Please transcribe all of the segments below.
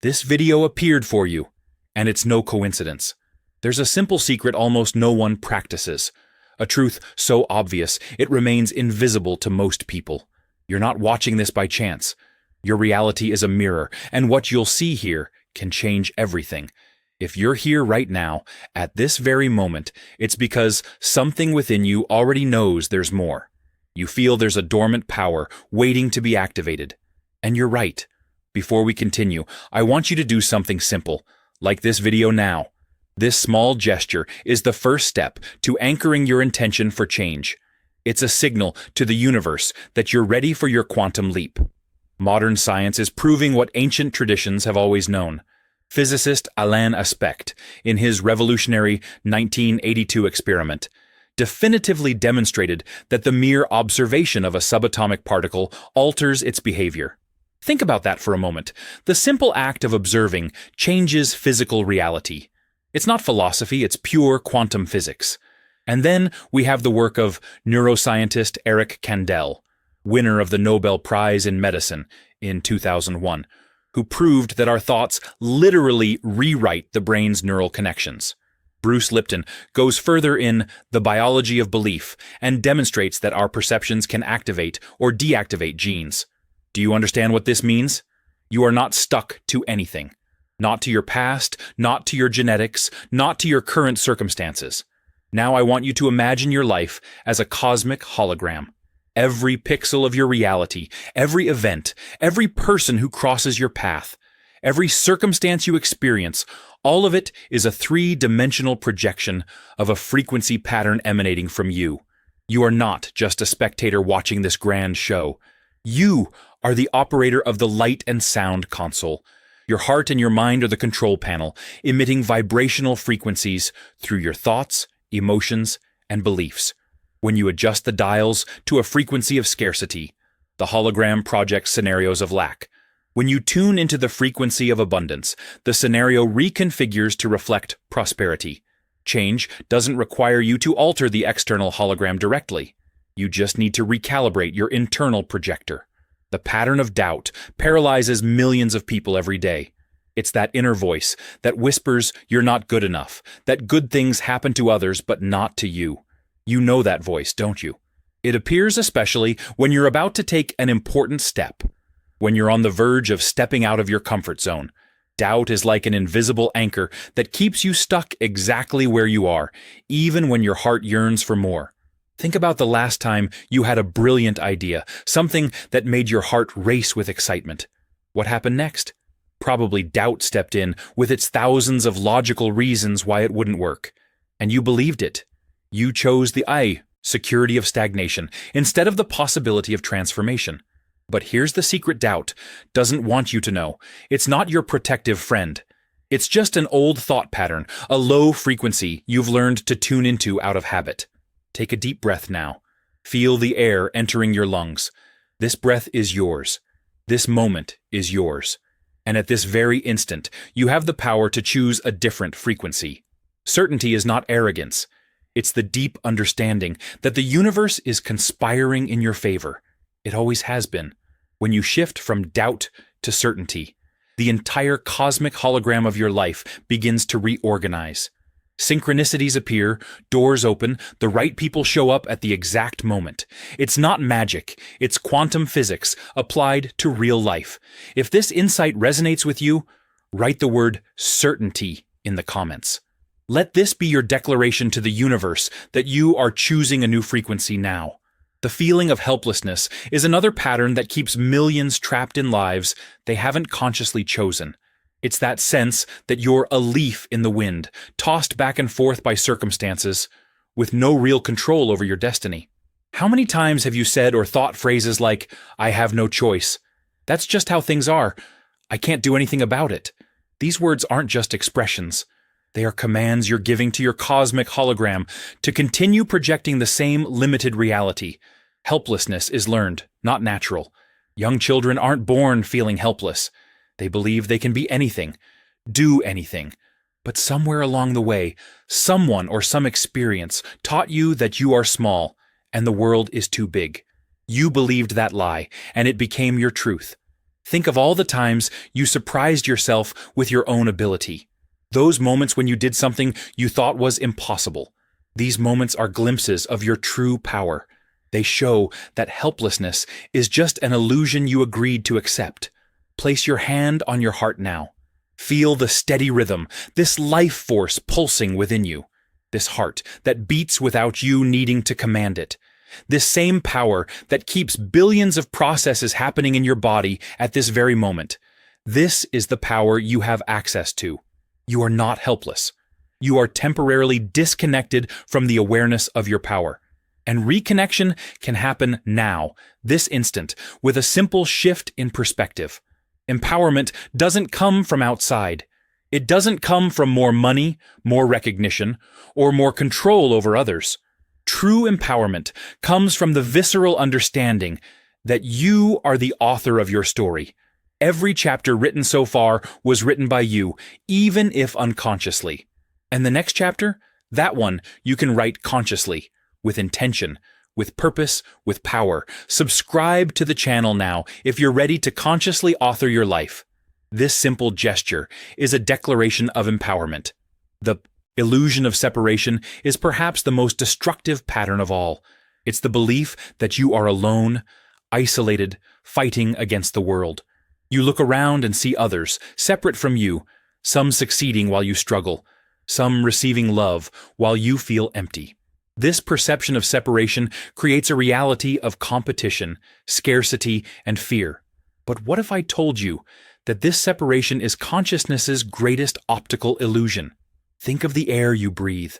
This video appeared for you, and it's no coincidence. There's a simple secret almost no one practices. A truth so obvious it remains invisible to most people. You're not watching this by chance. Your reality is a mirror, and what you'll see here can change everything. If you're here right now, at this very moment, it's because something within you already knows there's more. You feel there's a dormant power waiting to be activated. And you're right. Before we continue, I want you to do something simple, like this video now. This small gesture is the first step to anchoring your intention for change. It's a signal to the universe that you're ready for your quantum leap. Modern science is proving what ancient traditions have always known. Physicist Alain Aspect, in his revolutionary 1982 experiment, definitively demonstrated that the mere observation of a subatomic particle alters its behavior. Think about that for a moment. The simple act of observing changes physical reality. It's not philosophy, it's pure quantum physics. And then we have the work of neuroscientist Eric Kandel, winner of the Nobel Prize in Medicine in 2001, who proved that our thoughts literally rewrite the brain's neural connections. Bruce Lipton goes further in The Biology of Belief and demonstrates that our perceptions can activate or deactivate genes. Do you understand what this means? You are not stuck to anything. Not to your past, not to your genetics, not to your current circumstances. Now I want you to imagine your life as a cosmic hologram. Every pixel of your reality, every event, every person who crosses your path, every circumstance you experience, all of it is a three-dimensional projection of a frequency pattern emanating from you. You are not just a spectator watching this grand show. You are the operator of the light and sound console. Your heart and your mind are the control panel, emitting vibrational frequencies through your thoughts, emotions, and beliefs. When you adjust the dials to a frequency of scarcity, the hologram projects scenarios of lack. When you tune into the frequency of abundance, the scenario reconfigures to reflect prosperity. Change doesn't require you to alter the external hologram directly. You just need to recalibrate your internal projector. The pattern of doubt paralyzes millions of people every day. It's that inner voice that whispers you're not good enough, that good things happen to others but not to you. You know that voice, don't you? It appears especially when you're about to take an important step, when you're on the verge of stepping out of your comfort zone. Doubt is like an invisible anchor that keeps you stuck exactly where you are, even when your heart yearns for more. Think about the last time you had a brilliant idea, something that made your heart race with excitement. What happened next? Probably doubt stepped in with its thousands of logical reasons why it wouldn't work. And you believed it. You chose the security of stagnation, instead of the possibility of transformation. But here's the secret doubt doesn't want you to know. It's not your protective friend. It's just an old thought pattern, a low frequency you've learned to tune into out of habit. Take a deep breath now. Feel the air entering your lungs. This breath is yours. This moment is yours. And at this very instant, you have the power to choose a different frequency. Certainty is not arrogance. It's the deep understanding that the universe is conspiring in your favor. It always has been. When you shift from doubt to certainty, the entire cosmic hologram of your life begins to reorganize. Synchronicities appear, doors open, the right people show up at the exact moment. It's not magic, it's quantum physics applied to real life. If this insight resonates with you, write the word certainty in the comments. Let this be your declaration to the universe that you are choosing a new frequency now. The feeling of helplessness is another pattern that keeps millions trapped in lives they haven't consciously chosen. It's that sense that you're a leaf in the wind, tossed back and forth by circumstances, with no real control over your destiny. How many times have you said or thought phrases like, "I have no choice"? That's just how things are. I can't do anything about it. These words aren't just expressions. They are commands you're giving to your cosmic hologram to continue projecting the same limited reality. Helplessness is learned, not natural. Young children aren't born feeling helpless. They believe they can be anything, do anything. But somewhere along the way, someone or some experience taught you that you are small and the world is too big. You believed that lie, and it became your truth. Think of all the times you surprised yourself with your own ability. Those moments when you did something you thought was impossible. These moments are glimpses of your true power. They show that helplessness is just an illusion you agreed to accept. Place your hand on your heart now. Feel the steady rhythm, this life force pulsing within you. This heart that beats without you needing to command it. This same power that keeps billions of processes happening in your body at this very moment. This is the power you have access to. You are not helpless. You are temporarily disconnected from the awareness of your power. And reconnection can happen now, this instant, with a simple shift in perspective. Empowerment doesn't come from outside. It doesn't come from more money, more recognition, or more control over others. True empowerment comes from the visceral understanding that you are the author of your story. Every chapter written so far was written by you, even if unconsciously. And the next chapter? That one you can write consciously, with intention, with purpose, with power. Subscribe to the channel now if you're ready to consciously author your life. This simple gesture is a declaration of empowerment. The illusion of separation is perhaps the most destructive pattern of all. It's the belief that you are alone, isolated, fighting against the world. You look around and see others, separate from you, some succeeding while you struggle, some receiving love while you feel empty. This perception of separation creates a reality of competition, scarcity, and fear. But what if I told you that this separation is consciousness's greatest optical illusion? Think of the air you breathe.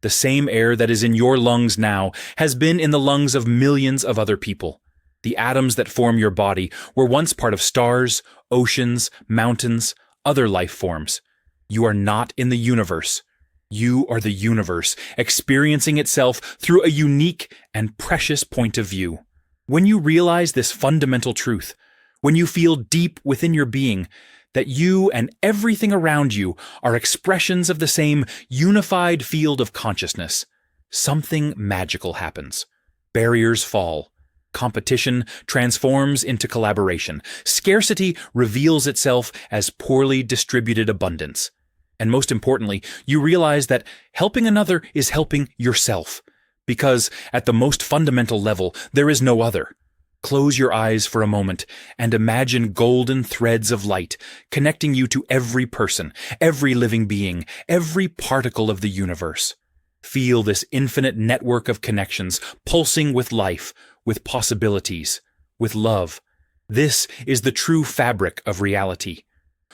The same air that is in your lungs now has been in the lungs of millions of other people. The atoms that form your body were once part of stars, oceans, mountains, other life forms. You are not in the universe. You are the universe, experiencing itself through a unique and precious point of view. When you realize this fundamental truth, when you feel deep within your being that you and everything around you are expressions of the same unified field of consciousness, something magical happens. Barriers fall. Competition transforms into collaboration. Scarcity reveals itself as poorly distributed abundance. And most importantly, you realize that helping another is helping yourself, because at the most fundamental level, there is no other. Close your eyes for a moment and imagine golden threads of light connecting you to every person, every living being, every particle of the universe. Feel this infinite network of connections pulsing with life, with possibilities, with love. This is the true fabric of reality.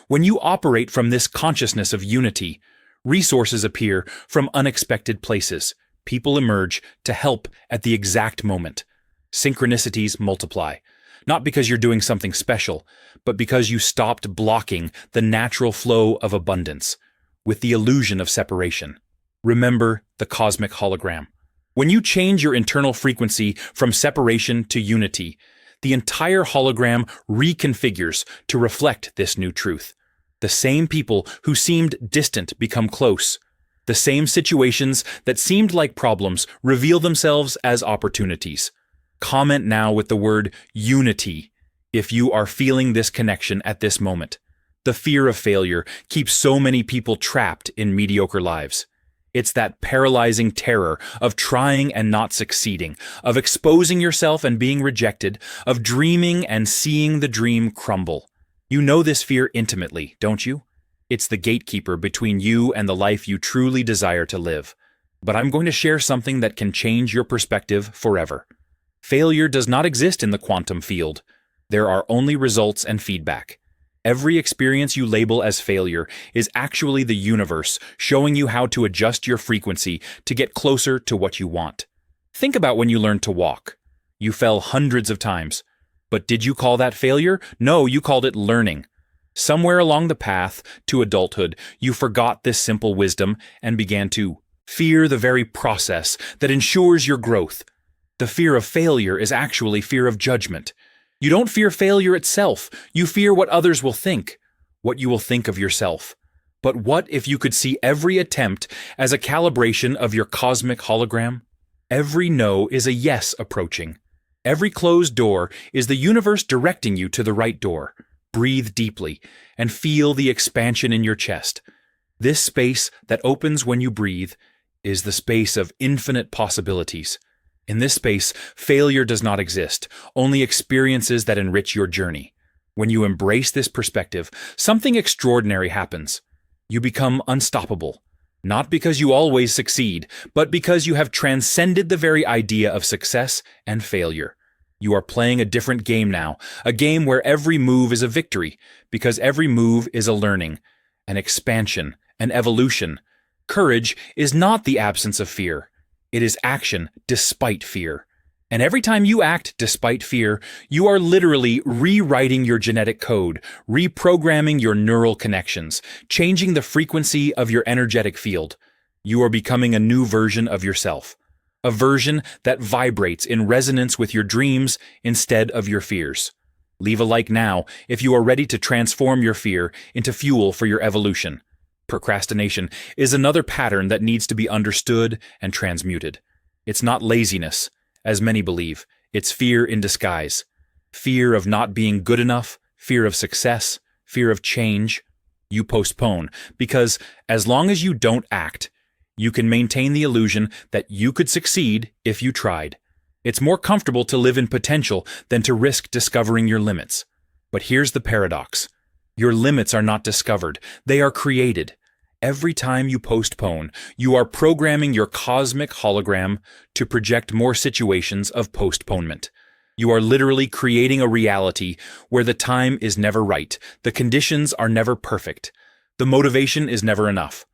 When you operate from this consciousness of unity, resources appear from unexpected places. People emerge to help at the exact moment. Synchronicities multiply, not because you're doing something special, but because you stopped blocking the natural flow of abundance with the illusion of separation. Remember the cosmic hologram. When you change your internal frequency from separation to unity, the entire hologram reconfigures to reflect this new truth. The same people who seemed distant become close. The same situations that seemed like problems reveal themselves as opportunities. Comment now with the word unity if you are feeling this connection at this moment. The fear of failure keeps so many people trapped in mediocre lives. It's that paralyzing terror of trying and not succeeding, of exposing yourself and being rejected, of dreaming and seeing the dream crumble. You know this fear intimately, don't you? It's the gatekeeper between you and the life you truly desire to live. But I'm going to share something that can change your perspective forever. Failure does not exist in the quantum field. There are only results and feedback. Every experience you label as failure is actually the universe showing you how to adjust your frequency to get closer to what you want. Think about when you learned to walk. You fell hundreds of times. But did you call that failure? No, you called it learning. Somewhere along the path to adulthood, you forgot this simple wisdom and began to fear the very process that ensures your growth. The fear of failure is actually fear of judgment. You don't fear failure itself. You fear what others will think, what you will think of yourself. But what if you could see every attempt as a calibration of your cosmic hologram? Every no is a yes approaching. Every closed door is the universe directing you to the right door. Breathe deeply and feel the expansion in your chest. This space that opens when you breathe is the space of infinite possibilities. In this space, failure does not exist, only experiences that enrich your journey. When you embrace this perspective, something extraordinary happens. You become unstoppable, not because you always succeed, but because you have transcended the very idea of success and failure. You are playing a different game now, a game where every move is a victory, because every move is a learning, an expansion, an evolution. Courage is not the absence of fear. It is action despite fear. And every time you act despite fear, you are literally rewriting your genetic code, reprogramming your neural connections, changing the frequency of your energetic field. You are becoming a new version of yourself, a version that vibrates in resonance with your dreams instead of your fears. Leave a like now if you are ready to transform your fear into fuel for your evolution. Procrastination is another pattern that needs to be understood and transmuted. It's not laziness, as many believe. It's fear in disguise. Fear of not being good enough, fear of success, fear of change. You postpone because as long as you don't act, you can maintain the illusion that you could succeed if you tried. It's more comfortable to live in potential than to risk discovering your limits. But here's the paradox. Your limits are not discovered, they are created. Every time you postpone, you are programming your cosmic hologram to project more situations of postponement. You are literally creating a reality where the time is never right, the conditions are never perfect, the motivation is never enough.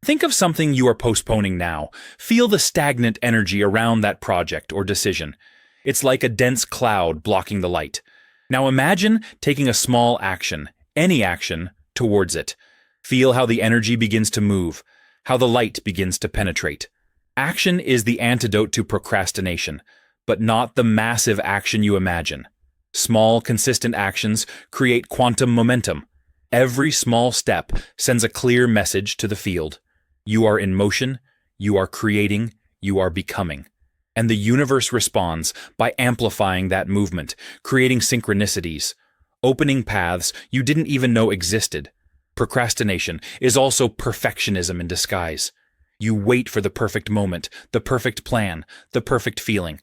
Think of something you are postponing now. Feel the stagnant energy around that project or decision. It's like a dense cloud blocking the light. Now imagine taking a small action, any action, towards it. Feel how the energy begins to move, how the light begins to penetrate. Action is the antidote to procrastination, but not the massive action you imagine. Small, consistent actions create quantum momentum. Every small step sends a clear message to the field. You are in motion, you are creating, you are becoming. And the universe responds by amplifying that movement, creating synchronicities, opening paths you didn't even know existed. Procrastination is also perfectionism in disguise. You wait for the perfect moment, the perfect plan, the perfect feeling.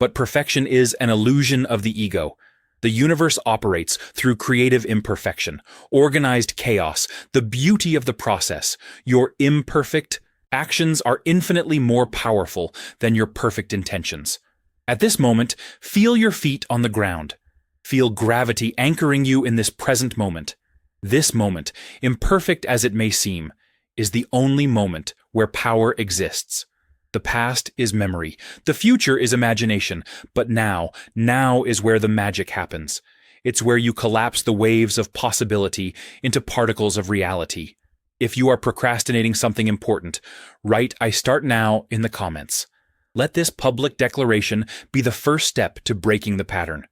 But perfection is an illusion of the ego. The universe operates through creative imperfection, organized chaos, the beauty of the process. Your imperfect actions are infinitely more powerful than your perfect intentions. At this moment, feel your feet on the ground. Feel gravity anchoring you in this present moment. This moment, imperfect as it may seem, is the only moment where power exists. The past is memory, the future is imagination, but now is where the magic happens. It's where you collapse the waves of possibility into particles of reality. If you are procrastinating something important, write "I start now" in the comments. Let this public declaration be the first step to breaking the pattern.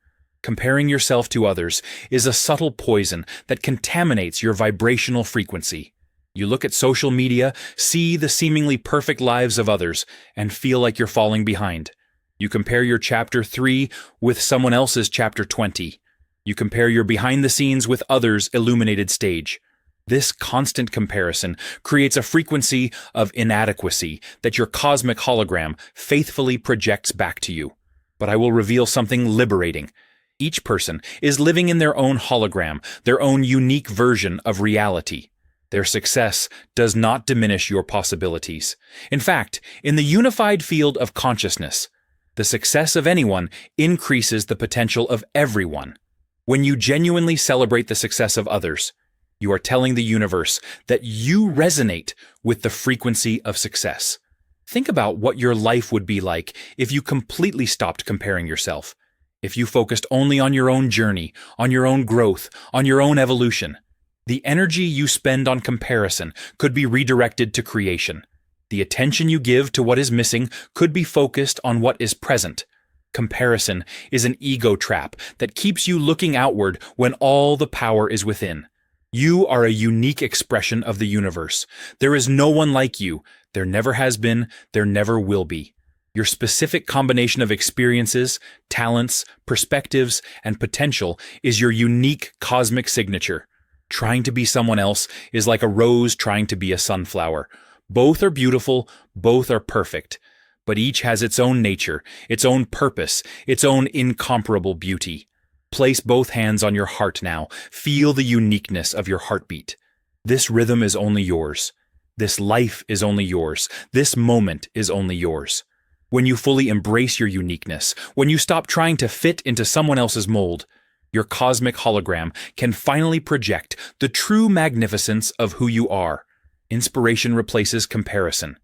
Comparing yourself to others is a subtle poison that contaminates your vibrational frequency. You look at social media, see the seemingly perfect lives of others, and feel like you're falling behind. You compare your chapter 3 with someone else's chapter 20. You compare your behind the scenes with others' illuminated stage. This constant comparison creates a frequency of inadequacy that your cosmic hologram faithfully projects back to you. But I will reveal something liberating. Each person is living in their own hologram, their own unique version of reality. Their success does not diminish your possibilities. In fact, in the unified field of consciousness, the success of anyone increases the potential of everyone. When you genuinely celebrate the success of others, you are telling the universe that you resonate with the frequency of success. Think about what your life would be like if you completely stopped comparing yourself. If you focused only on your own journey, on your own growth, on your own evolution. The energy you spend on comparison could be redirected to creation. The attention you give to what is missing could be focused on what is present. Comparison is an ego trap that keeps you looking outward when all the power is within. You are a unique expression of the universe. There is no one like you. There never has been, there never will be. Your specific combination of experiences, talents, perspectives, and potential is your unique cosmic signature. Trying to be someone else is like a rose trying to be a sunflower. Both are beautiful, both are perfect, but each has its own nature, its own purpose, its own incomparable beauty. Place both hands on your heart now. Feel the uniqueness of your heartbeat. This rhythm is only yours. This life is only yours. This moment is only yours. When you fully embrace your uniqueness, when you stop trying to fit into someone else's mold, your cosmic hologram can finally project the true magnificence of who you are. Inspiration replaces comparison.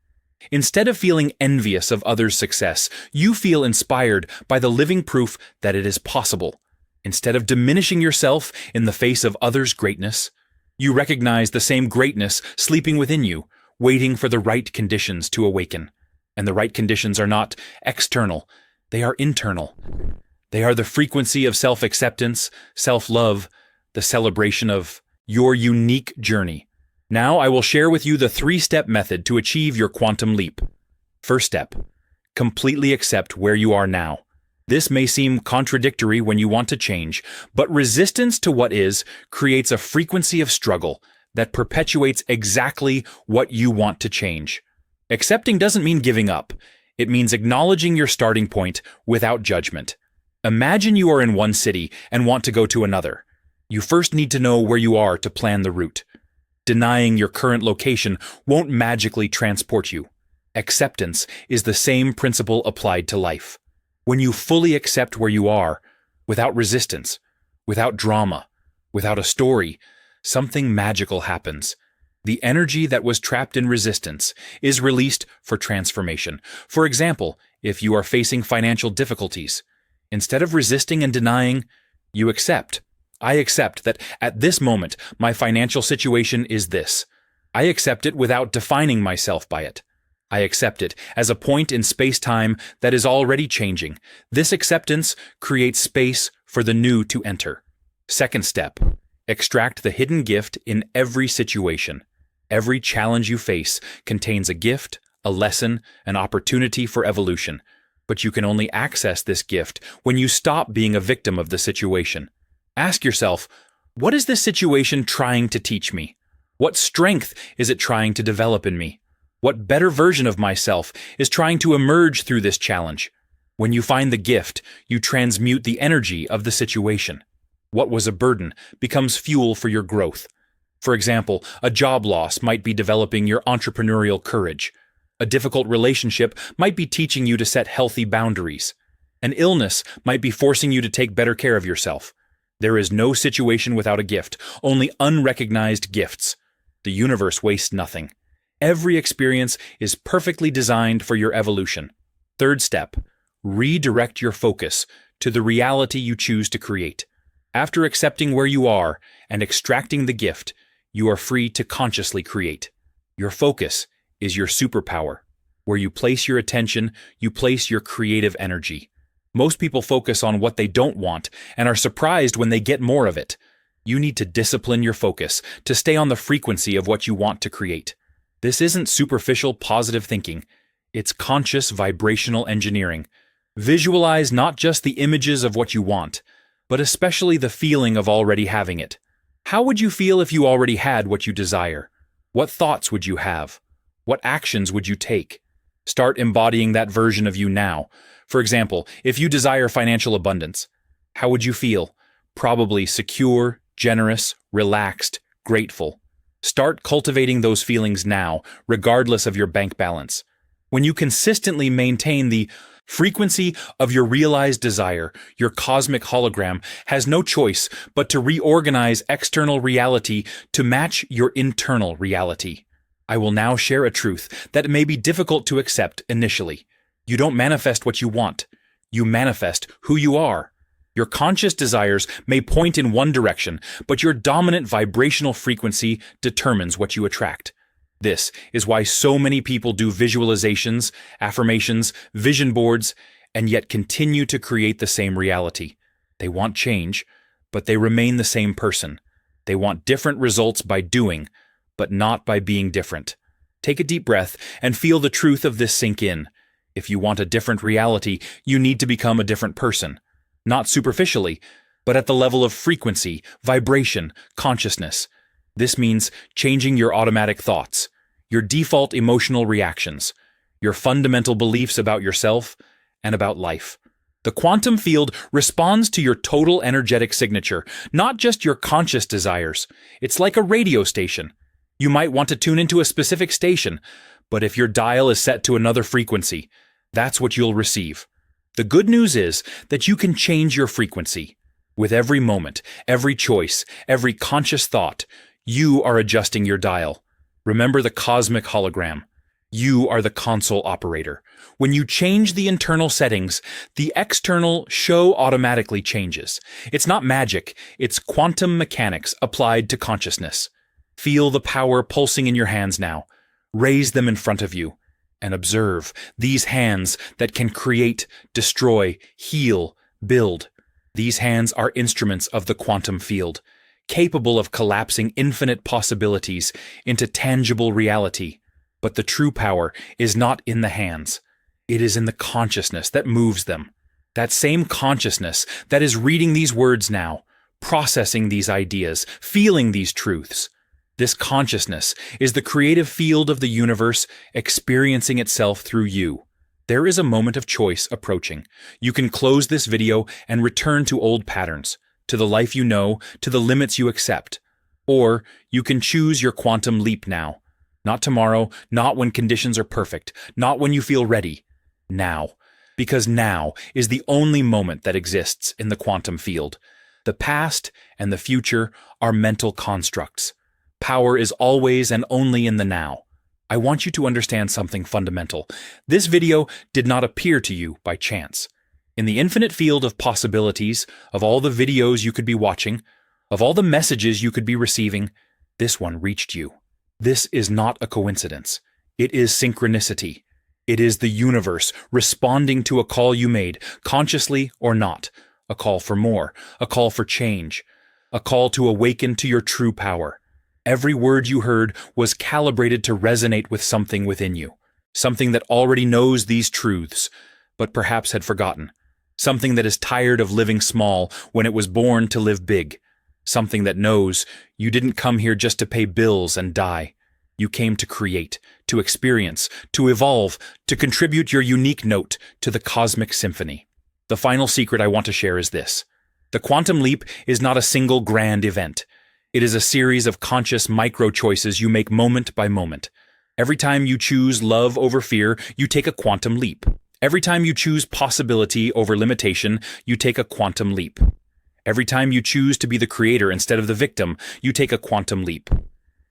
Instead of feeling envious of others' success, you feel inspired by the living proof that it is possible. Instead of diminishing yourself in the face of others' greatness, you recognize the same greatness sleeping within you, waiting for the right conditions to awaken. And the right conditions are not external, they are internal. They are the frequency of self-acceptance, self-love, the celebration of your unique journey. Now I will share with you the 3-step method to achieve your quantum leap. First step, completely accept where you are now. This may seem contradictory when you want to change, but resistance to what is creates a frequency of struggle that perpetuates exactly what you want to change. Accepting doesn't mean giving up. It means acknowledging your starting point without judgment. Imagine you are in one city and want to go to another. You first need to know where you are to plan the route. Denying your current location won't magically transport you. Acceptance is the same principle applied to life. When you fully accept where you are, without resistance, without drama, without a story, something magical happens. The energy that was trapped in resistance is released for transformation. For example, if you are facing financial difficulties, instead of resisting and denying, you accept. I accept that at this moment, my financial situation is this. I accept it without defining myself by it. I accept it as a point in space-time that is already changing. This acceptance creates space for the new to enter. Second step, extract the hidden gift in every situation. Every challenge you face contains a gift, a lesson, an opportunity for evolution. But you can only access this gift when you stop being a victim of the situation. Ask yourself, what is this situation trying to teach me? What strength is it trying to develop in me? What better version of myself is trying to emerge through this challenge? When you find the gift, you transmute the energy of the situation. What was a burden becomes fuel for your growth. For example, a job loss might be developing your entrepreneurial courage. A difficult relationship might be teaching you to set healthy boundaries. An illness might be forcing you to take better care of yourself. There is no situation without a gift, only unrecognized gifts. The universe wastes nothing. Every experience is perfectly designed for your evolution. Third step, redirect your focus to the reality you choose to create. After accepting where you are and extracting the gift, you are free to consciously create. Your focus is your superpower. Where you place your attention, you place your creative energy. Most people focus on what they don't want and are surprised when they get more of it. You need to discipline your focus to stay on the frequency of what you want to create. This isn't superficial positive thinking. It's conscious vibrational engineering. Visualize not just the images of what you want, but especially the feeling of already having it. How would you feel if you already had what you desire? What thoughts would you have? What actions would you take? Start embodying that version of you now. For example, if you desire financial abundance, how would you feel? Probably secure, generous, relaxed, grateful. Start cultivating those feelings now, regardless of your bank balance. When you consistently maintain the frequency of your realized desire, your cosmic hologram has no choice but to reorganize external reality to match your internal reality. I will now share a truth that may be difficult to accept initially. You don't manifest what you want. You manifest who you are. Your conscious desires may point in one direction, but your dominant vibrational frequency determines what you attract. This is why so many people do visualizations, affirmations, vision boards, and yet continue to create the same reality. They want change, but they remain the same person. They want different results by doing, but not by being different. Take a deep breath and feel the truth of this sink in. If you want a different reality, you need to become a different person. Not superficially, but at the level of frequency, vibration, consciousness. This means changing your automatic thoughts, your default emotional reactions, your fundamental beliefs about yourself and about life. The quantum field responds to your total energetic signature, not just your conscious desires. It's like a radio station. You might want to tune into a specific station, but if your dial is set to another frequency, that's what you'll receive. The good news is that you can change your frequency. With every moment, every choice, every conscious thought, you are adjusting your dial. Remember the cosmic hologram. You are the console operator. When you change the internal settings, the external show automatically changes. It's not magic, it's quantum mechanics applied to consciousness. Feel the power pulsing in your hands now. Raise them in front of you and observe these hands that can create, destroy, heal, build. These hands are instruments of the quantum field, capable of collapsing infinite possibilities into tangible reality. But the true power is not in the hands. It is in the consciousness that moves them. That same consciousness that is reading these words now, processing these ideas, feeling these truths. This consciousness is the creative field of the universe experiencing itself through you. There is a moment of choice approaching. You can close this video and return to old patterns, to the life you know, to the limits you accept. Or you can choose your quantum leap now. Not tomorrow, not when conditions are perfect, not when you feel ready. Now. Because now is the only moment that exists in the quantum field. The past and the future are mental constructs. Power is always and only in the now. I want you to understand something fundamental. This video did not appear to you by chance. In the infinite field of possibilities, of all the videos you could be watching, of all the messages you could be receiving, this one reached you. This is not a coincidence. It is synchronicity. It is the universe responding to a call you made, consciously or not. A call for more, a call for change, a call to awaken to your true power. Every word you heard was calibrated to resonate with something within you, something that already knows these truths, but perhaps had forgotten, something that is tired of living small when it was born to live big, something that knows you didn't come here just to pay bills and die. You came to create, to experience, to evolve, to contribute your unique note to the cosmic symphony. The final secret I want to share is this. The quantum leap is not a single grand event. It is a series of conscious micro-choices you make moment by moment. Every time you choose love over fear, you take a quantum leap. Every time you choose possibility over limitation, you take a quantum leap. Every time you choose to be the creator instead of the victim, you take a quantum leap.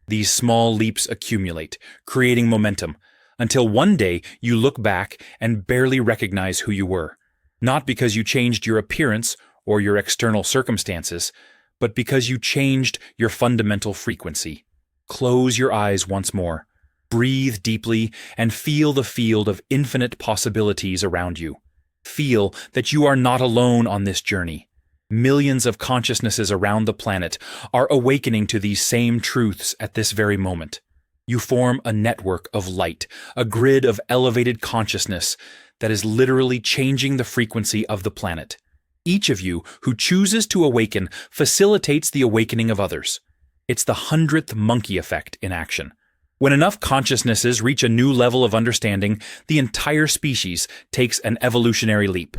These small leaps accumulate, creating momentum, until one day you look back and barely recognize who you were. Not because you changed your appearance or your external circumstances, but because you changed your fundamental frequency. Close your eyes once more. Breathe deeply and feel the field of infinite possibilities around you. Feel that you are not alone on this journey. Millions of consciousnesses around the planet are awakening to these same truths at this very moment. You form a network of light, a grid of elevated consciousness that is literally changing the frequency of the planet. Each of you who chooses to awaken facilitates the awakening of others. It's the 100th monkey effect in action. When enough consciousnesses reach a new level of understanding, the entire species takes an evolutionary leap.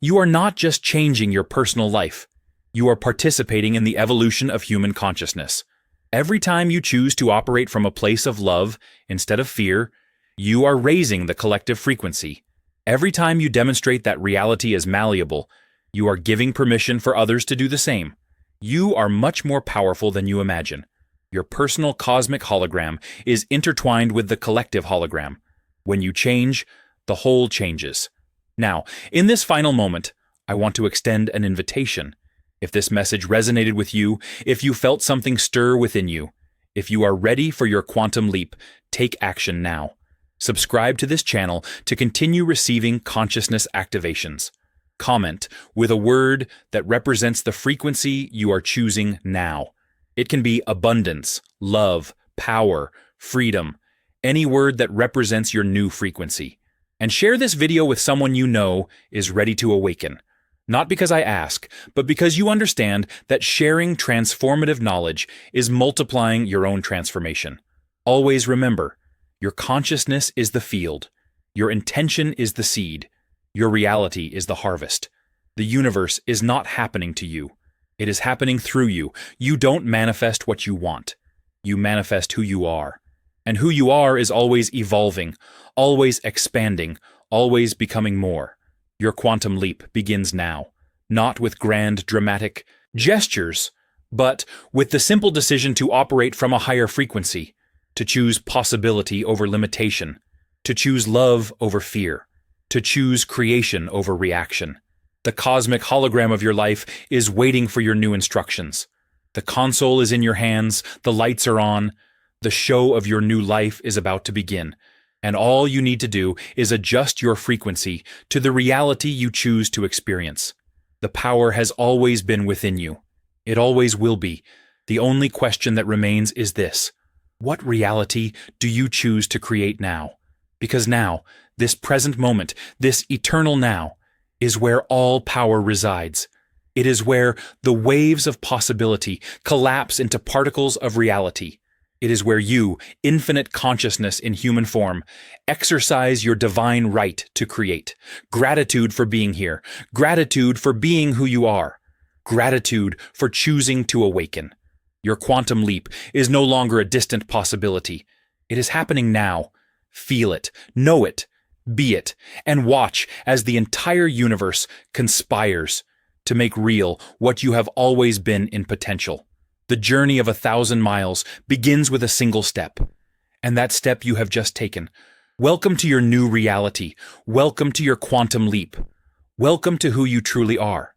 You are not just changing your personal life. You are participating in the evolution of human consciousness. Every time you choose to operate from a place of love instead of fear, you are raising the collective frequency. Every time you demonstrate that reality is malleable, you are giving permission for others to do the same. You are much more powerful than you imagine. Your personal cosmic hologram is intertwined with the collective hologram. When you change, the whole changes. Now, in this final moment, I want to extend an invitation. If this message resonated with you, if you felt something stir within you, if you are ready for your quantum leap, take action now. Subscribe to this channel to continue receiving consciousness activations. Comment with a word that represents the frequency you are choosing now. It can be abundance, love, power, freedom, any word that represents your new frequency. And share this video with someone you know is ready to awaken. Not because I ask, but because you understand that sharing transformative knowledge is multiplying your own transformation. Always remember, your consciousness is the field, your intention is the seed, your reality is the harvest. The universe is not happening to you. It is happening through you. You don't manifest what you want. You manifest who you are. And who you are is always evolving, always expanding, always becoming more. Your quantum leap begins now, not with grand, dramatic gestures, but with the simple decision to operate from a higher frequency, to choose possibility over limitation, to choose love over fear, to choose creation over reaction. The cosmic hologram of your life is waiting for your new instructions. The console is in your hands, the lights are on, the show of your new life is about to begin, and all you need to do is adjust your frequency to the reality you choose to experience. The power has always been within you. It always will be. The only question that remains is this: what reality do you choose to create now? Because now, this present moment, this eternal now, is where all power resides. It is where the waves of possibility collapse into particles of reality. It is where you, infinite consciousness in human form, exercise your divine right to create. Gratitude for being here. Gratitude for being who you are. Gratitude for choosing to awaken. Your quantum leap is no longer a distant possibility. It is happening now. Feel it, know it, be it, and watch as the entire universe conspires to make real what you have always been in potential. The journey of 1,000 miles begins with a single step, and that step you have just taken. Welcome to your new reality. Welcome to your quantum leap. Welcome to who you truly are.